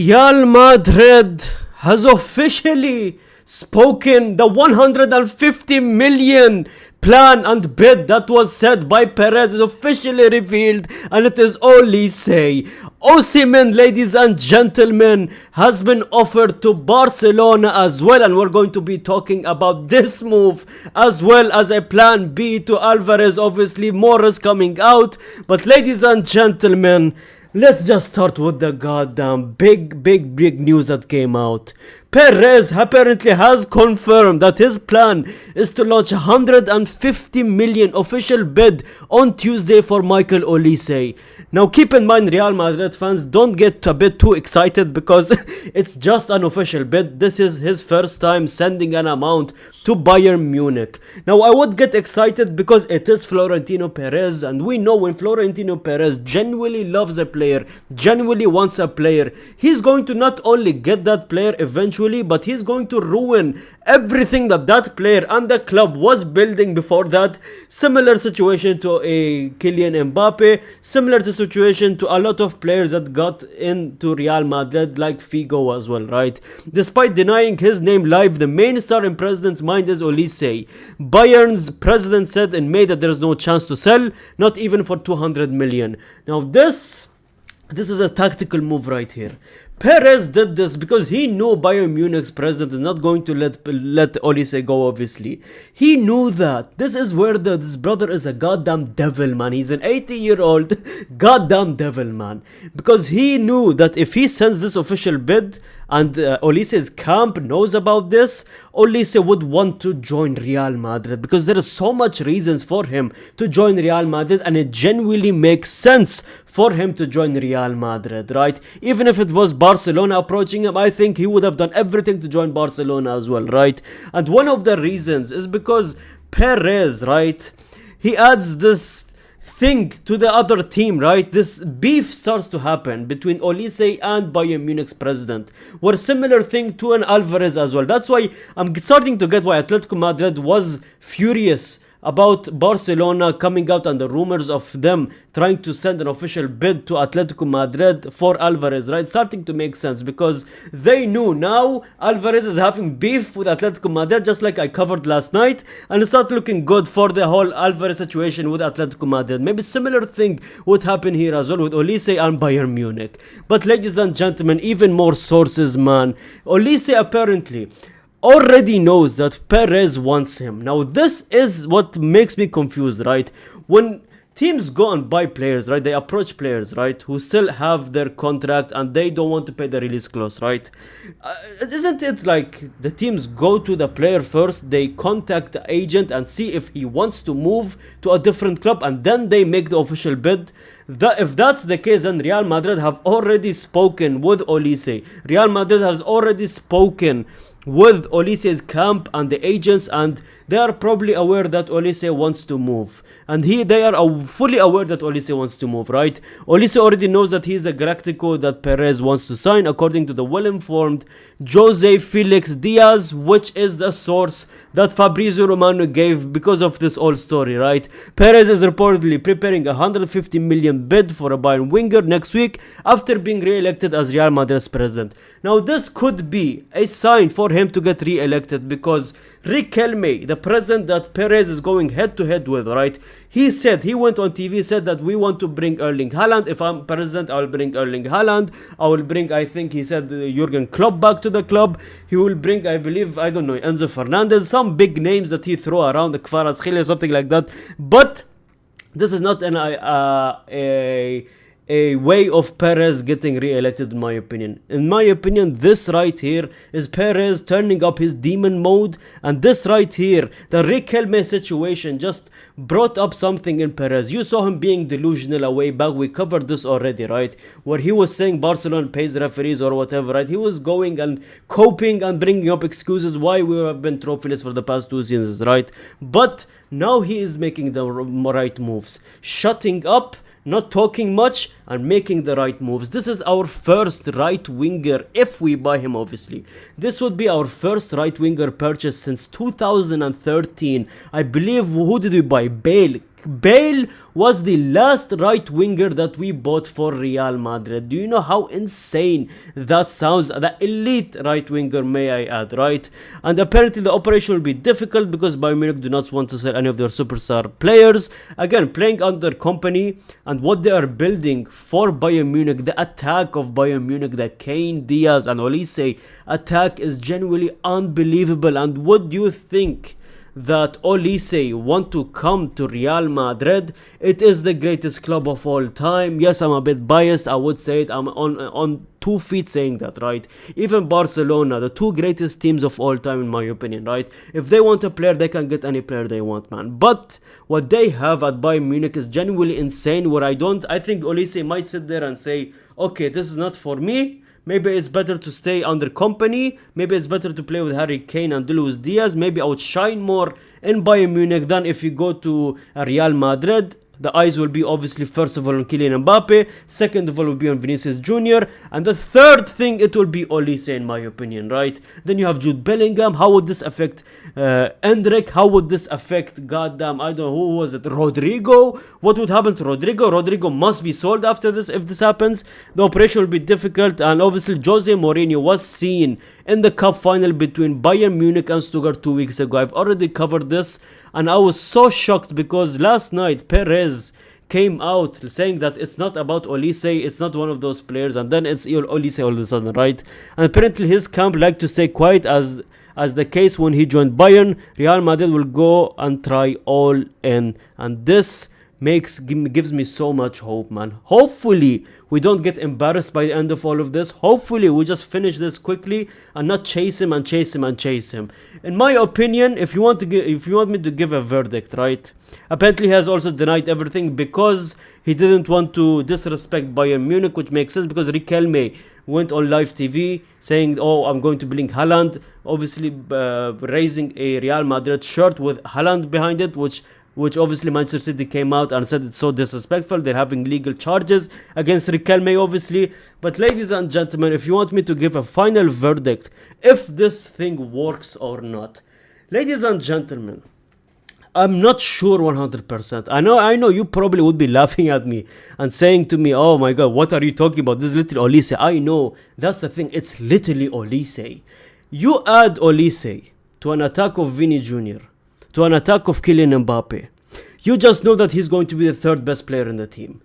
Real Madrid has officially spoken. The 150 million plan and bid that was said by Perez is officially revealed, and it is Olise. Osimhen, ladies and gentlemen, has been offered to Barcelona as well, and we're going to be talking about this move as well as a plan B to Alvarez. Obviously more is coming out, but ladies and gentlemen, let's just start with the goddamn big news that came out. Perez apparently has confirmed that his plan is to launch 150 million official bid on Tuesday for Michael Olise. Now keep in mind, Real Madrid fans, don't get a bit too excited because it's just an official bid. This is his first time sending an amount to Bayern Munich. Now I would get excited because it is Florentino Perez, and we know when Florentino Perez genuinely loves a player, genuinely wants a player, he's going to not only get that player eventually, but he's going to ruin everything that player and the club was building before that. Similar situation to a Kylian Mbappe, similar to situation to a lot of players that got into Real Madrid like Figo as well, right? Despite denying his name live, the main star in president's mind is Olise. Bayern's president said in May that there is no chance to sell, not even for 200 million. Now this is a tactical move right here. Perez did this because he knew Bayern Munich's president is not going to let Olise go, obviously. He knew that. This is where this brother is a goddamn devil, man. He's an 80-year-old goddamn devil, man. Because he knew that if he sends this official bid and Olise's camp knows about this, Olise would want to join Real Madrid because there is so much reasons for him to join Real Madrid, and it genuinely makes sense for him to join Real Madrid, right? Even if it was Barcelona approaching him, I think he would have done everything to join Barcelona as well, right? And one of the reasons is because Perez, right, he adds this thing to the other team, right? This beef starts to happen between Olise and Bayern Munich's president, where similar thing to an Alvarez as well. That's why I'm starting to get why Atletico Madrid was furious about Barcelona coming out and the rumors of them trying to send an official bid to Atletico Madrid for Alvarez, right? Starting to make sense because they knew now Alvarez is having beef with Atletico Madrid, just like I covered last night, and it's not looking good for the whole Alvarez situation with Atletico Madrid. Maybe similar thing would happen here as well with Olise and Bayern Munich. But ladies and gentlemen, even more sources, man. Olise apparently already knows that Perez wants him. Now this is what makes me confused, right? When teams go and buy players, right, they approach players, right, who still have their contract and they don't want to pay the release clause, right? Isn't it like the teams go to the player first, they contact the agent and see if he wants to move to a different club, and then they make the official bid? If that's the case, then Real Madrid have already spoken with Olise. Real Madrid has already spoken with Olise's camp and the agents, and they are probably aware that Olise wants to move, and they are fully aware that Olise wants to move, right? Olise already knows that he's the Galactico that Perez wants to sign, according to the well-informed Jose Felix Diaz, which is the source that Fabrizio Romano gave because of this whole story, right? Perez is reportedly preparing a 150 million bid for a Bayern winger next week after being re-elected as Real Madrid's president. Now this could be a sign for him to get re-elected because Riquelme, the president that Perez is going head to head with, right? He went on TV, said that we want to bring Erling Haaland. If I'm president, I'll bring Erling Haaland. I will bring, I think he said, Jurgen Klopp back to the club. He will bring, I believe, I don't know, Enzo Fernandez, some big names that he throw around, the Kvaratskhelia, something like that. But this is not a way of Perez getting re-elected, in my opinion. In my opinion, this right here is Perez turning up his demon mode, and this right here, the Riquelme situation, just brought up something in Perez. You saw him being delusional a way back. We covered this already, right? Where he was saying Barcelona pays referees or whatever, right? He was going and coping and bringing up excuses why we have been trophyless for the past 2 seasons, right? But now he is making the right moves, shutting up, not talking much, and making the right moves. This is our first right winger, if we buy him, obviously. This would be our first right winger purchase since 2013. I believe, who did we buy? Bale. Bale was the last right winger that we bought for Real Madrid. Do you know how insane that sounds? The elite right winger, may I add, right? And apparently the operation will be difficult because Bayern Munich do not want to sell any of their superstar players. Again, playing under company and what they are building for Bayern Munich, the attack of Bayern Munich, the Kane, Diaz and Olise attack is genuinely unbelievable. And what do you think that Olise want to come to Real Madrid? It is the greatest club of all time. Yes, I'm a bit biased, I would say it. I'm on 2 feet saying that, right? Even Barcelona, the 2 greatest teams of all time in my opinion, right? If they want a player, they can get any player they want, man. But what they have at Bayern Munich is genuinely insane, where I think Olise might sit there and say, okay, this is not for me. Maybe it's better to stay under company. Maybe it's better to play with Harry Kane and Luis Diaz. Maybe I would shine more in Bayern Munich than if you go to Real Madrid. The eyes will be obviously first of all on Kylian Mbappe, second of all will be on Vinicius Jr., and the third thing, it will be Olise in my opinion, right? Then you have Jude Bellingham. How would this affect Endrick? How would this affect, goddamn, I don't know, who was it, Rodrigo? What would happen to Rodrigo? Rodrigo must be sold after this. If this happens, the operation will be difficult. And obviously Jose Mourinho was seen in the cup final between Bayern Munich and Stuttgart 2 weeks ago. I've already covered this, and I was so shocked because last night Perez came out saying that it's not about Olise, it's not one of those players, and then it's Olise all of a sudden, right? And apparently his camp liked to stay quiet, as the case when he joined Bayern. Real Madrid will go and try all in, and this gives me so much hope, man. Hopefully we don't get embarrassed by the end of all of this. Hopefully we just finish this quickly and not chase him and chase him and chase him. In my opinion, if you want me to give a verdict, right? Apparently he has also denied everything because he didn't want to disrespect Bayern Munich, which makes sense because Riquelme went on live TV saying, oh, I'm going to bring Haaland, obviously raising a Real Madrid shirt with Haaland behind it, which obviously Manchester City came out and said it's so disrespectful. They're having legal charges against Riquelme, obviously. But ladies and gentlemen, if you want me to give a final verdict, if this thing works or not, ladies and gentlemen, I'm not sure 100%. I know you probably would be laughing at me and saying to me, oh my god, what are you talking about? This is literally Olise. I know, that's the thing, it's literally Olise. You add Olise to an attack of Vini Jr., to an attack of Kylian Mbappe, you just know that he's going to be the 3rd best player in the team.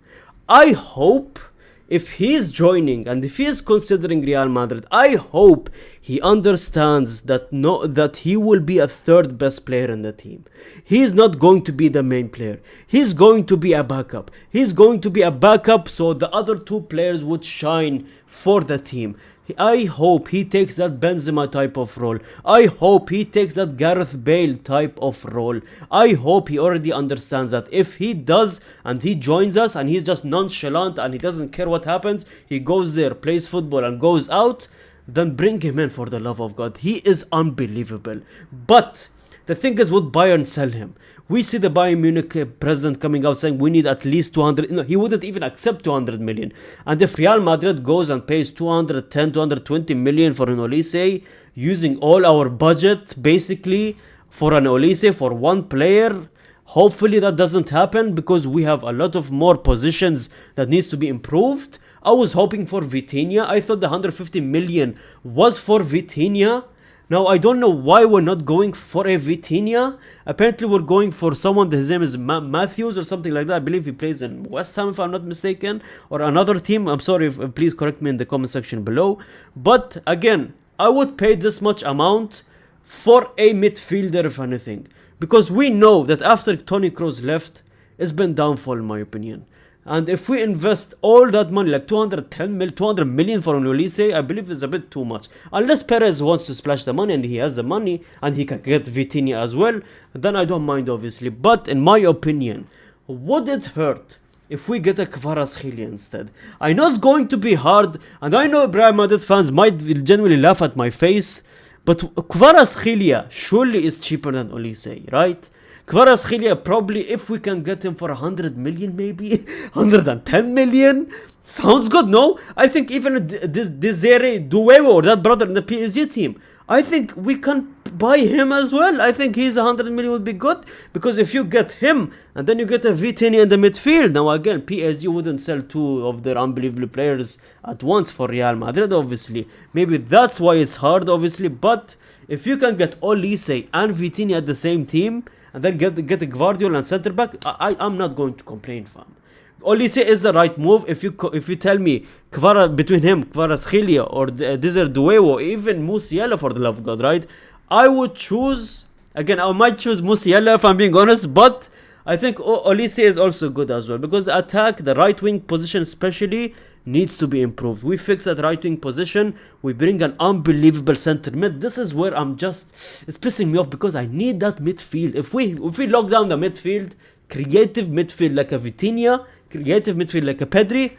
I hope if he's joining and if he is considering Real Madrid, I hope he understands that he will be a 3rd best player in the team. He's not going to be the main player. He's going to be a backup. He's going to be a backup so the other 2 players would shine for the team. I hope he takes that Benzema type of role. I hope he takes that Gareth Bale type of role. I hope he already understands that if he does and he joins us and he's just nonchalant and he doesn't care what happens, he goes there, plays football and goes out, then bring him in for the love of God. He is unbelievable. But the thing is, would Bayern sell him? We see the Bayern Munich president coming out saying we need at least 200. No, he wouldn't even accept 200 million. And if Real Madrid goes and pays 210, 220 million for an Olise, using all our budget basically for an Olise for one player, hopefully that doesn't happen because we have a lot of more positions that needs to be improved. I was hoping for Vitinha. I thought the 150 million was for Vitinha. Now, I don't know why we're not going for a Vitinha. Apparently, we're going for someone, his name is Matthews or something like that. I believe he plays in West Ham, if I'm not mistaken, or another team. I'm sorry, please correct me in the comment section below. But again, I would pay this much amount for a midfielder, if anything. Because we know that after Toni Kroos left, it's been downfall in my opinion. And if we invest all that money, like 200 million for an Olise, I believe it's a bit too much. Unless Perez wants to splash the money and he has the money and he can get Vitinha as well, then I don't mind obviously. But in my opinion, would it hurt if we get a Kvaratskhelia instead? I know it's going to be hard, and I know Real Madrid fans might genuinely laugh at my face, but Kvaratskhelia surely is cheaper than Olise, right? Kvaratskhelia probably, if we can get him for 100 million maybe, 110 million, sounds good, no? I think even Desiree Doué or that brother in the PSG team, I think we can buy him as well. I think he's 100 million would be good, because if you get him and then you get a Vitinha in the midfield. Now again, PSG wouldn't sell two of their unbelievable players at once for Real Madrid, obviously. Maybe that's why it's hard, obviously. But if you can get Olise and Vitinha at the same team and then get a Guardiola and centre back, I'm not going to complain, fam. Olise is the right move. If you tell me between him, Kvaratskhelia or Desire Doué or even Musiala, for the love of God, right? I would choose, again, I might choose Musiala if I'm being honest, but I think Olise is also good as well, because attack, the right wing position especially, needs to be improved. We fix that right wing position, we bring an unbelievable centre mid. This is where it's pissing me off, because I need that midfield. If we lock down the midfield, creative midfield like a Vitinha, creative midfield like a Pedri,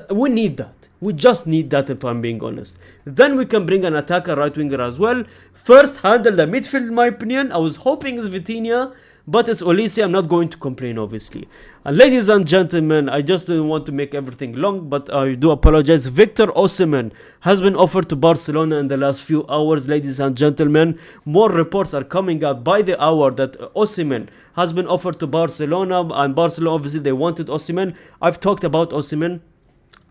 we need that. We just need that, if I'm being honest. Then we can bring an attacker, right winger as well. First, handle the midfield, in my opinion. I was hoping it's Vitinha, but it's Olise. I'm not going to complain, obviously. And ladies and gentlemen, I just didn't want to make everything long, but I do apologize. Victor Osimhen has been offered to Barcelona in the last few hours, ladies and gentlemen. More reports are coming out by the hour that Osimhen has been offered to Barcelona, and Barcelona, obviously, they wanted Osimhen. I've talked about Osimhen.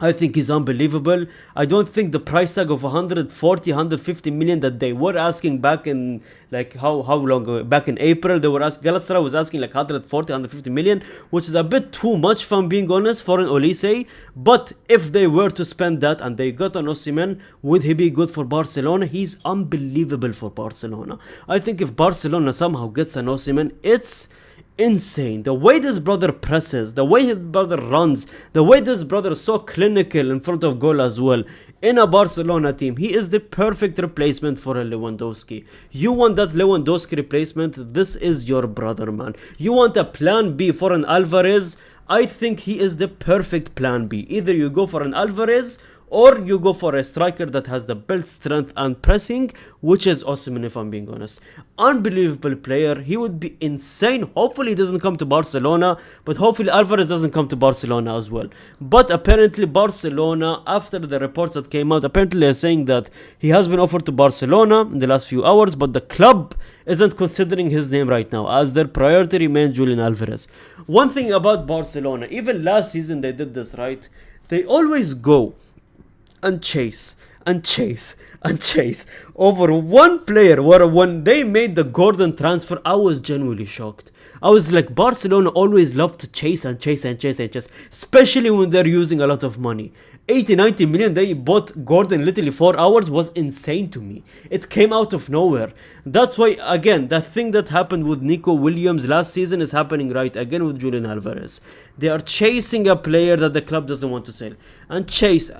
I think he's unbelievable. I don't think the price tag of 140, 150 million that they were asking back in, like, how long ago? Back in April, they were asking, Galatasaray was asking like 140, 150 million, which is a bit too much, if I'm being honest, for an Olise. But if they were to spend that and they got an Osimhen, would he be good for Barcelona? He's unbelievable for Barcelona. I think if Barcelona somehow gets an Osimhen, it's insane. The way this brother presses, the way his brother runs, the way this brother is so clinical in front of goal as well. In a Barcelona team, he is the perfect replacement for a Lewandowski. You want that Lewandowski replacement? This is your brother, man. You want a plan B for an Alvarez? I think he is the perfect plan B. Either you go for an Alvarez, or you go for a striker that has the build strength and pressing, which is Osimhen, if I'm being honest. Unbelievable player. He would be insane. Hopefully he doesn't come to Barcelona, but hopefully Alvarez doesn't come to Barcelona as well. But apparently Barcelona, after the reports that came out, apparently they're saying that he has been offered to Barcelona in the last few hours, but the club isn't considering his name right now, as their priority remains Julian Alvarez. One thing about Barcelona, even last season they did this, right? They always go and chase over one player. When they made the Gordon transfer, I was genuinely shocked. I was like, Barcelona always love to chase, especially when they're using a lot of money. 80-90 million they bought Gordon literally 4 hours was insane to me. It came out of nowhere. That's why, again, that thing that happened with Nico Williams last season is happening right again with Julian Alvarez. They are chasing a player that the club doesn't want to sell, and chase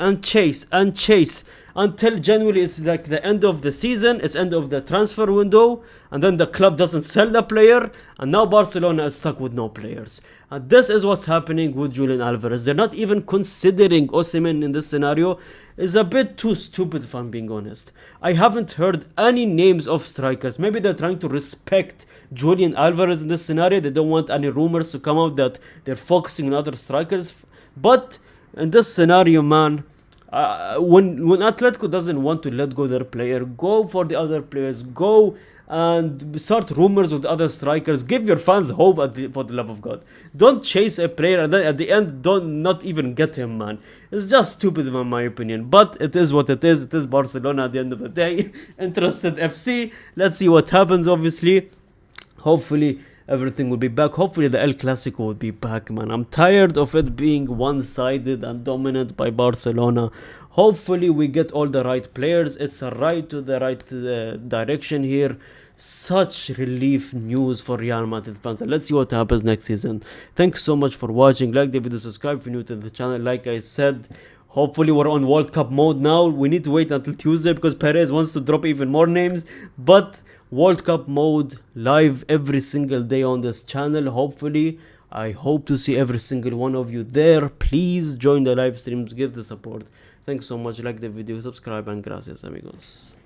until January is like the end of the season, it's end of the transfer window, and then the club doesn't sell the player, and now Barcelona is stuck with no players. And this is what's happening with Julian Alvarez. They're not even considering Osimhen in this scenario. Is a bit too stupid, if I'm being honest. I haven't heard any names of strikers. Maybe they're trying to respect Julian Alvarez in this scenario. They don't want any rumors to come out that they're focusing on other strikers. But in this scenario, man, when Atletico doesn't want to let go their player, go for the other players. Go and start rumors with other strikers. Give your fans hope for the love of God. Don't chase a player and then at the end don't not even get him, man. It's just stupid in my opinion. But it is what it is. It is Barcelona at the end of the day. Interested FC. Let's see what happens, obviously. Hopefully everything will be back. Hopefully the El Clasico will be back, man. I'm tired of it being one-sided and dominant by Barcelona. Hopefully we get all the right players. It's a right to the right direction here. Such relief news for Real Madrid fans. And let's see what happens next season. Thank you so much for watching. Like the video, subscribe if you're new to the channel. Like I said, hopefully we're on World Cup mode now. We need to wait until Tuesday because Perez wants to drop even more names. But World Cup mode live every single day on this channel. Hopefully, I hope to see every single one of you there. Please join the live streams, give the support. Thanks so much. Like the video, subscribe, and gracias amigos.